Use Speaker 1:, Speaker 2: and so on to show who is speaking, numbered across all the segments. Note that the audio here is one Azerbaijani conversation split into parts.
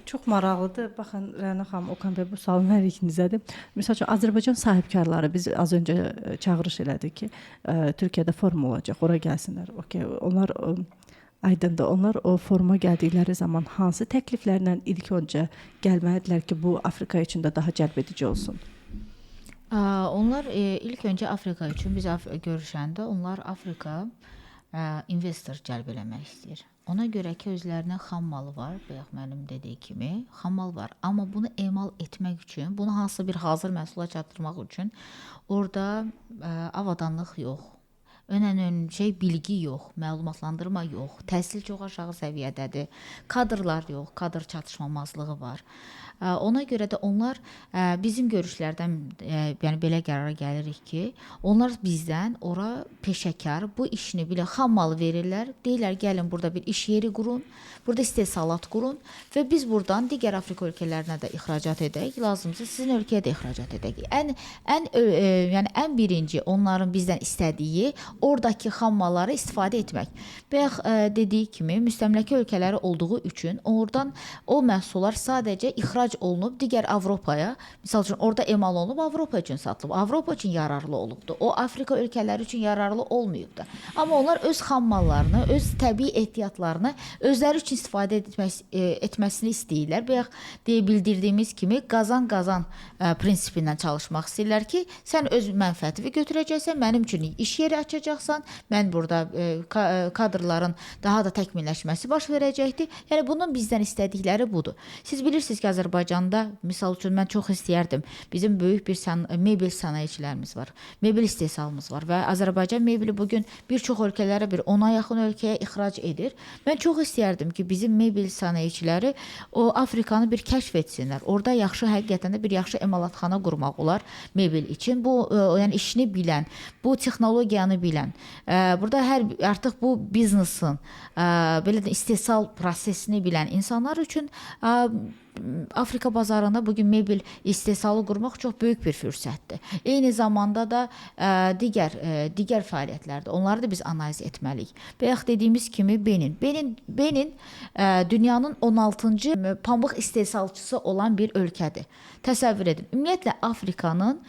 Speaker 1: Çox maraqlıdır. Baxın, Rəna xanım, Okan bəy, bu sualın hər ikinizədir. Məsəl üçün, Azərbaycan sahibkarları biz az öncə çağırış elədik ki, Türkiyədə forum olacaq, ora gəlsinlər. Okay, onlar aydındır. Onlar o foruma gəldikləri zaman hansı təkliflərlə ilk öncə gəlməlidirlər ki, bu Afrika üçün də daha cəlbedici olsun?
Speaker 2: Onlar ilk öncə Afrika üçün biz görüşəndə onlar Afrika investor cəlb eləmək istəyir. Ona görə ki, özlərinin xam malı var, bayaq mənim dediyi kimi xam mal var. Amma bunu emal etmək üçün, bunu hansısa bir hazır məhsula çatdırmaq üçün orada avadanlıq yox. Önəmli şey bilgi yox, məlumatlandırma yox, təhsil çox aşağı səviyyədədir, kadrlar yox, kadr çatışmamazlığı var. Ona görə də onlar bizim görüşlərdən yəni belə qərara gəlirik ki, onlar bizdən ora peşəkar, bu işini bilə xam malı verirlər. Deyirlər gəlin burada bir iş yeri qurun, burada istehsalat qurun və biz buradan digər Afrika ölkələrinə də ixracat edək, lazımsa sizin ölkəyə də ixracat edək. Yəni ən birinci onların bizdən istədiyi oradakı xam malları istifadə etmək. Bayaq dediyi kimi müstəmləkə ölkələri olduğu üçün oradan o məhsullar sadəcə ixrac olunub digər Avropaya, misal üçün orada emal olunub Avropa üçün satılıb, Avropa üçün yararlı olubdu. O Afrika ölkələri üçün yararlı olmayıbdı. Amma onlar öz xam mallarını, öz təbii ehtiyatlarını özləri üçün istifadə etməsini istəyirlər. Bayaq bildirdiyimiz kimi qazan-qazan prinsipindən çalışmaq istəyirlər ki, sən öz mənfəətini götürəcəksən, mənim üçün iş yeri açacaqsan, mən burada kadrların daha da təkmilləşməsi baş verəcəkdir. Yəni bunun bizdən istədikləri budur. Siz bilirsiniz ki, Azərbaycanda, misal üçün mən çox istəyərdim, bizim böyük bir mebel sənayecilərimiz var, mebel istehsalımız var və Azərbaycan mebeli bugün bir çox ölkələrə, bir 10-a yaxın ölkəyə ixrac edir. Mən çox istəyərdim ki, bizim mebel sənayeciləri o Afrikanı bir kəşf etsinlər. Orada yaxşı, həqiqətən də bir yaxşı emalatxana qurmaq olar mebel üçün. Bu, yəni işini bilən, bu texnologiyanı bilən, burada artıq bu biznesin, belə də istehsal prosesini bilən insanlar üçün Afrika bazarında bugün mebel istehsalı qurmaq çox böyük bir fürsətdir. Eyni zamanda da digər fəaliyyətlərdə onları da biz analiz etməliyik. Bayaq dediyimiz kimi Benin dünyanın 16-cı pambıq istehsalçısı olan bir ölkədir. Təsəvvür edin. Ümumiyyətlə Afrikanın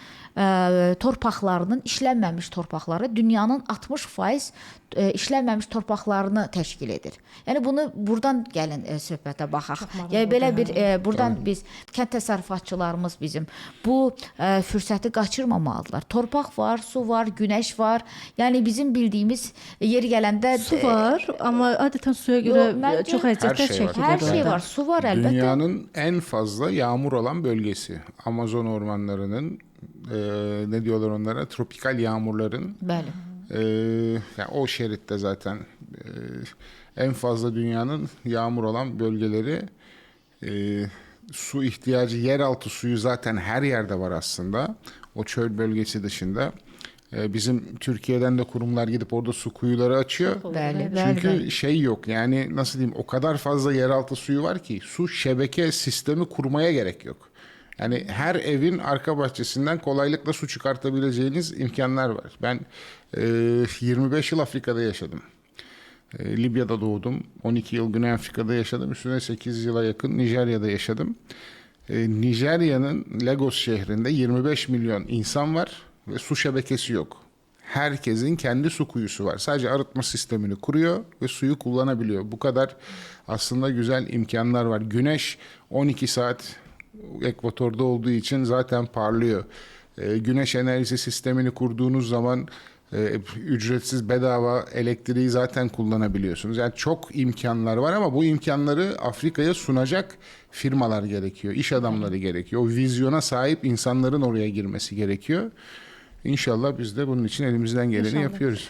Speaker 2: torpaqlarının işlənməmiş torpaqları dünyanın 60% işlənməmiş torpaqlarını təşkil edir. Yəni bunu buradan gəlin söhbətə baxaq. Yəni belə bir buradan biz kənd təsərrüfatçılarımız bizim bu fürsəti qaçırmamalıdırlar. Torpaq var, su var, günəş var. Yəni bizim bildiyimiz yeri gələndə
Speaker 1: su var, amma adətən suya görə çox əziyyətlər çəkilir.
Speaker 2: Hər şey var, su var əlbəttə.
Speaker 3: Dünyanın en fazla yağmur olan bölgesi. Amazon ormanlarının ne diyorlar onlara? Tropikal yağmurların.
Speaker 2: Bəli.
Speaker 3: Yani o şeritte zaten en fazla dünyanın yağmur olan bölgeleri. Su ihtiyacı, yeraltı suyu zaten her yerde var aslında. O çöl bölgesi dışında. Bizim Türkiye'den de kurumlar gidip orada su kuyuları açıyor. Çünkü şey yok, yani nasıl diyeyim, o kadar fazla yeraltı suyu var ki su şebeke sistemi kurmaya gerek yok. Yani her evin arka bahçesinden kolaylıkla su çıkartabileceğiniz imkanlar var. Ben 25 yıl Afrika'da yaşadım. Libya'da doğdum. 12 yıl Güney Afrika'da yaşadım. Üstüne 8 yıla yakın Nijerya'da yaşadım. Nijerya'nın Lagos şehrinde 25 milyon insan var ve su şebekesi yok. Herkesin kendi su kuyusu var. Sadece arıtma sistemini kuruyor ve suyu kullanabiliyor. Bu kadar aslında güzel imkanlar var. Güneş 12 saat ekvatorda olduğu için zaten parlıyor. Güneş enerjisi sistemini kurduğunuz zaman ücretsiz, bedava elektriği zaten kullanabiliyorsunuz. Yani çok imkanlar var ama bu imkanları Afrika'ya sunacak firmalar gerekiyor, iş adamları gerekiyor. O vizyona sahip insanların oraya girmesi gerekiyor. İnşallah biz de bunun için elimizden geleni yapıyoruz.